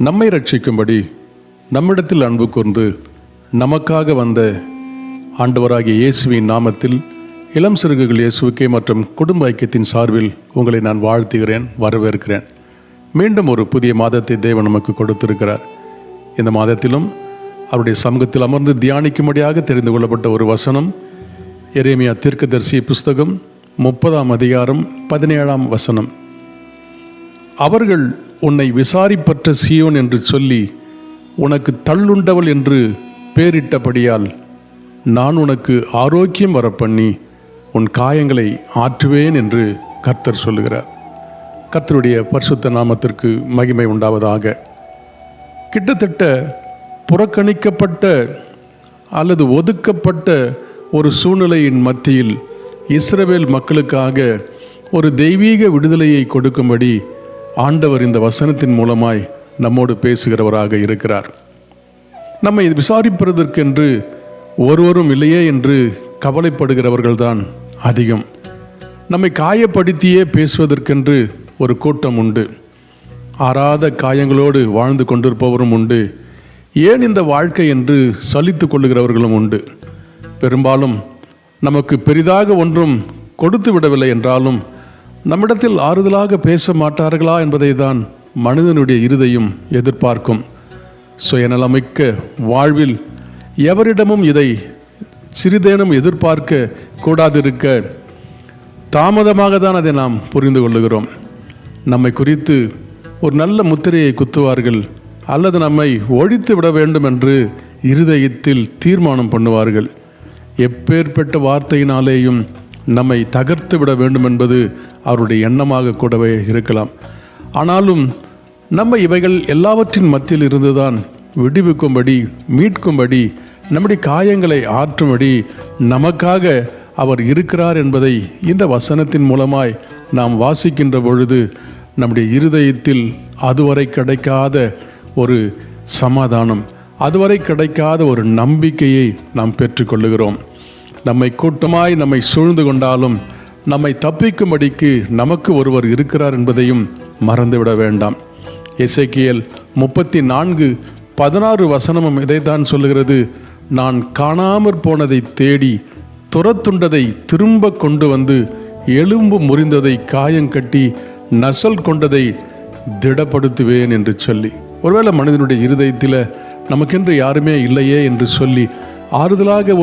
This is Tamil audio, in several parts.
நம்மை ரட்சிக்கும்படி நம்மிடத்தில் அன்பு கூர்ந்து நமக்காக வந்த ஆண்டவராகிய இயேசுவின் நாமத்தில் இளம் சிறுகுகள் இயேசுவுக்கே மற்றும் குடும்ப ஐக்கியத்தின் சார்பில் உங்களை நான் வாழ்த்துகிறேன், வரவேற்கிறேன். மீண்டும் ஒரு புதிய மாதத்தை தேவன் நமக்கு கொடுத்திருக்கிறார். இந்த மாதத்திலும் அவருடைய சமூகத்தில் அமர்ந்து தியானிக்கும்படியாக தெரிந்து கொள்ளப்பட்ட ஒரு வசனம் எரேமியா தீர்க்கதரிசி புஸ்தகம் 30ஆம் அதிகாரம் 17ஆம் வசனம். அவர்கள் உன்னை விசாரிப்பற்ற சீயோன் என்று சொல்லி உனக்கு தள்ளுண்டவள் என்று பேரிட்டபடியால் நான் உனக்கு ஆரோக்கியம் வரப்பண்ணி உன் காயங்களை ஆற்றுவேன் என்று கர்த்தர் சொல்லுகிறார். கர்த்தருடைய பரிசுத்த நாமத்திற்கு மகிமை உண்டாவதாக. கிட்டத்தட்ட புறக்கணிக்கப்பட்ட அல்லது ஒதுக்கப்பட்ட ஒரு சூழ்நிலையின் மத்தியில் இஸ்ரவேல் மக்களுக்காக ஒரு தெய்வீக விடுதலையை கொடுக்கும்படி ஆண்டவர் இந்த வசனத்தின் மூலமாய் நம்மோடு பேசுகிறவராக இருக்கிறார். நம்மை விசாரிப்பதற்கென்று ஒருவரும் இல்லையே என்று கவலைப்படுகிறவர்கள்தான் அதிகம். நம்மை காயப்படுத்தியே பேசுவதற்கென்று ஒரு கூட்டம் உண்டு. ஆறாத காயங்களோடு வாழ்ந்து கொண்டிருப்பவரும் உண்டு. ஏன் இந்த வாழ்க்கை என்று சலித்து கொள்ளுகிறவர்களும் உண்டு. பெரும்பாலும் நமக்கு பெரிதாக ஒன்றும் கொடுத்து விடவில்லை என்றாலும் நம்மிடத்தில் ஆறுதலாக பேச மாட்டார்களா என்பதை தான் மனிதனுடைய இருதயம் எதிர்பார்க்கும். சுயநலமிக்க வாழ்வில் எவரிடமும் இதை சிறிதேனும் எதிர்பார்க்க கூடாதிருக்க தாமதமாக தான் அதை நாம் புரிந்து கொள்ளுகிறோம். நம்மை குறித்து ஒரு நல்ல முத்திரையை குத்துவார்கள் அல்லது நம்மை ஒழித்து விட வேண்டும் என்று இருதயத்தில் தீர்மானம் பண்ணுவார்கள். எப்பேற்பட்ட வார்த்தையினாலேயும் நம்மை தகர்த்து விட வேண்டும் என்பது அவருடைய எண்ணமாக கூடவே இருக்கலாம். ஆனாலும் நம்ம இவைகள் எல்லாவற்றின் மத்தியில் இருந்துதான் விடுவிக்கும்படி, மீட்கும்படி, நம்முடைய காயங்களை ஆற்றும்படி நமக்காக அவர் இருக்கிறார் என்பதை இந்த வசனத்தின் மூலமாய் நாம் வாசிக்கின்ற பொழுது நம்முடைய இருதயத்தில் அதுவரை கிடைக்காத ஒரு சமாதானம், அதுவரை கிடைக்காத ஒரு நம்பிக்கையை நாம் பெற்றுக்கொள்ளுகிறோம். நம்மை கூட்டமாய் நம்மை சூழ்ந்து கொண்டாலும் நம்மை தப்பிக்கும்படிக்கு நமக்கு ஒருவர் இருக்கிறார் என்பதையும் மறந்துவிட வேண்டாம். எசேக்கியேல் 34:16 வசனமும் இதைத்தான் சொல்லுகிறது. நான் காணாமற் போனதை தேடி துரத்துண்டதை திரும்ப கொண்டு வந்து எலும்பு முறிந்ததை காயங்கட்டி நசல் கொண்டதை திடப்படுத்துவேன் என்று சொல்லி, ஒருவேளை மனிதனுடைய இருதயத்தில் நமக்கென்று யாருமே இல்லையே என்று சொல்லி ஆறுதலாக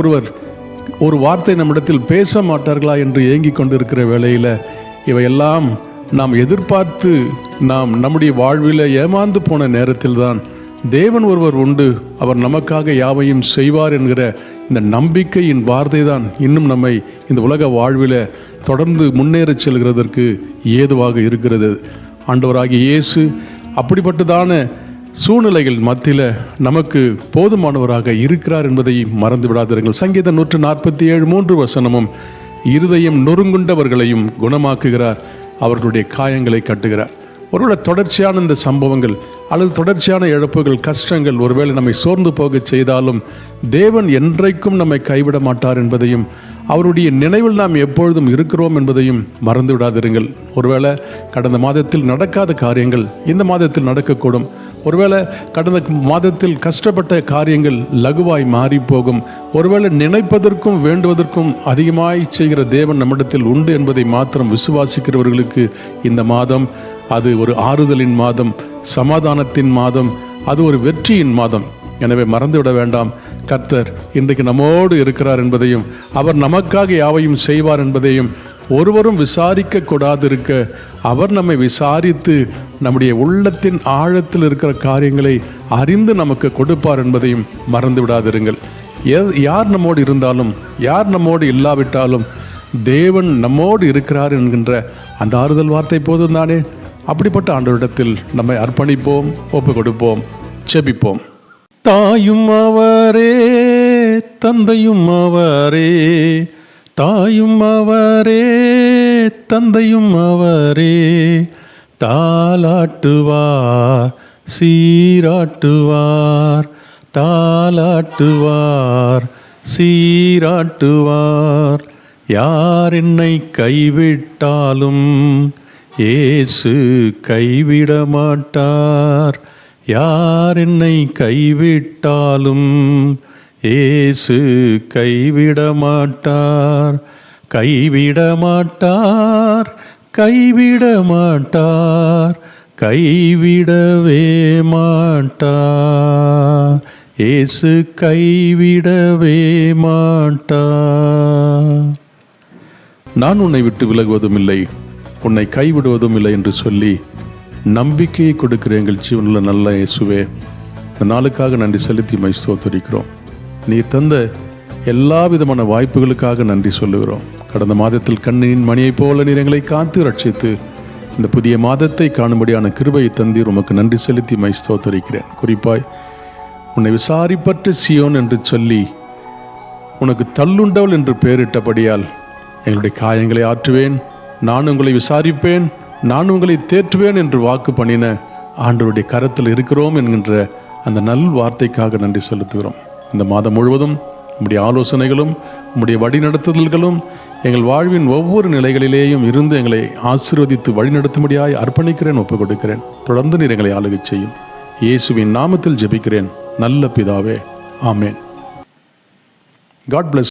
ஒரு வார்த்தை நம்மிடத்தில் பேச மாட்டார்களா என்று ஏங்கி கொண்டிருக்கிற வேளையில் இவையெல்லாம் நாம் எதிர்பார்த்து நாம் நம்முடைய வாழ்வில் ஏமாந்து போன நேரத்தில்தான் தேவன் ஒருவர் உண்டு, அவர் நமக்காக யாவையும் செய்வார் என்கிற இந்த நம்பிக்கையின் வார்த்தை தான் இன்னும் நம்மை இந்த உலக வாழ்வில் தொடர்ந்து முன்னேறி செல்கிறதற்கு ஏதுவாக இருக்கிறது. ஆண்டவராகிய இயேசு அப்படிப்பட்டதான சூழ்நிலைகள் மத்தியில் நமக்கு போதுமானவராக இருக்கிறார் என்பதை மறந்து விடாதீர்கள். சங்கீதம் 147:3 வசனமும் இருதயம் நொறுங்குண்டவர்களையும் குணமாக்குகிறார், அவர்களுடைய காயங்களை கட்டுகிறார். ஒருவேளை தொடர்ச்சியான இந்த சம்பவங்கள் அல்லது தொடர்ச்சியான இழப்புகள், கஷ்டங்கள் ஒருவேளை நம்மை சோர்ந்து போக செய்தாலும் தேவன் என்றைக்கும் நம்மை கைவிட மாட்டார் என்பதையும் அவருடைய நினைவில் நாம் எப்பொழுதும் இருக்கிறோம் என்பதையும் மறந்து விடாதிருங்கள். ஒருவேளை கடந்த மாதத்தில் நடக்காத காரியங்கள் இந்த மாதத்தில் நடக்கக்கூடும். ஒருவேளை கடந்த மாதத்தில் கஷ்டப்பட்ட காரியங்கள் லகுவாய் மாறி போகும். ஒருவேளை நினைப்பதற்கும் வேண்டுவதற்கும் அதிகமாய் செய்கிற தேவன் நம்மிடத்தில் உண்டு என்பதை மாத்திரம் விசுவாசிக்கிறவர்களுக்கு இந்த மாதம் அது ஒரு ஆறுதலின் மாதம், சமாதானத்தின் மாதம், அது ஒரு வெற்றியின் மாதம். எனவே மறந்துவிட வேண்டாம், கர்த்தர் இன்றைக்கு நம்மோடு இருக்கிறார் என்பதையும் அவர் நமக்காக யாவையும் செய்வார் என்பதையும் ஒருவரும் விசாரிக்க கூடாதிருக்க அவர் நம்மை விசாரித்து நம்முடைய உள்ளத்தின் ஆழத்தில் இருக்கிற காரியங்களை அறிந்து நமக்கு கொடுப்பார் என்பதையும் மறந்து விடாதிருங்கள். யார் நம்மோடு இருந்தாலும் யார் நம்மோடு இல்லாவிட்டாலும் தேவன் நம்மோடு இருக்கிறார் என்கின்ற அந்த ஆறுதல் வார்த்தை போதும் தானே. அப்படிப்பட்ட ஆண்டவரிடத்தில் நம்மை அர்ப்பணிப்போம், ஒப்பு கொடுப்போம், செபிப்போம். தாயும் அவரே, தந்தையும் அவரே, தாயும் அவரே, தந்தையும் அவரே, தாலாட்டுவார் சீராட்டுவார், தாலாட்டுவார் சீராட்டுவார். யார் என்னை கைவிட்டாலும் இயேசு கைவிட மாட்டார், யார் என்னை கைவிட்டாலும் இயேசு கைவிட மாட்டார், கைவிட மாட்டார், கைவிட மாட்டார், கைவிடவே மாட்டார். இயேசு கைவிடவே மாட்டார். நான் உன்னை விட்டு விலகுவதும் இல்லை, உன்னை கைவிடுவதும் இல்லை என்று சொல்லி நம்பிக்கையை கொடுக்கிற எங்கள் ஜீவனுள்ள நல்ல இயேசுவே, இந்த நாளுக்காக நன்றி செலுத்தி மை ஸ்தோத்திரிக்கிறோம். நீ தந்த எல்லா விதமான வாய்ப்புகளுக்காக நன்றி சொல்லுகிறோம். கடந்த மாதத்தில் கண்ணின் மணியைப் போல நீர் எங்களை காத்து ரட்சித்து இந்த புதிய மாதத்தை காணும்படியான கிருபையை தந்தீர். உமக்கு நன்றி செலுத்தி மை ஸ்தோத்திரிக்கிறேன். குறிப்பாய் உன்னை விசாரிப்பற்ற சியோன் என்று சொல்லி உனக்கு தள்ளுண்டவள் என்று பெயரிட்டபடியால் எங்களுடைய காயங்களை ஆற்றுவேன், நான் உங்களை விசாரிப்பேன், நான் உங்களை தேற்றுவேன் என்று வாக்கு பண்ணின ஆண்டவருடைய கரத்தில் இருக்கிறோம் என்கின்ற அந்த நல் வார்த்தைக்காக நன்றி செலுத்துகிறோம். இந்த மாதம் முழுவதும் உம்முடைய ஆலோசனைகளும் உம்முடைய வழிநடத்துதல்களும் எங்கள் வாழ்வின் ஒவ்வொரு நிலைகளிலேயும் இருந்து எங்களை ஆசீர்வதித்து வழிநடத்தும்படியாய் அர்ப்பணிக்கிறேன், ஒப்புக் கொடுக்கிறேன். தொடர்ந்து நீர் எங்களை ஆளுகை செய்யும். இயேசுவின் நாமத்தில் ஜெபிக்கிறேன் நல்ல பிதாவே, ஆமேன். God bless.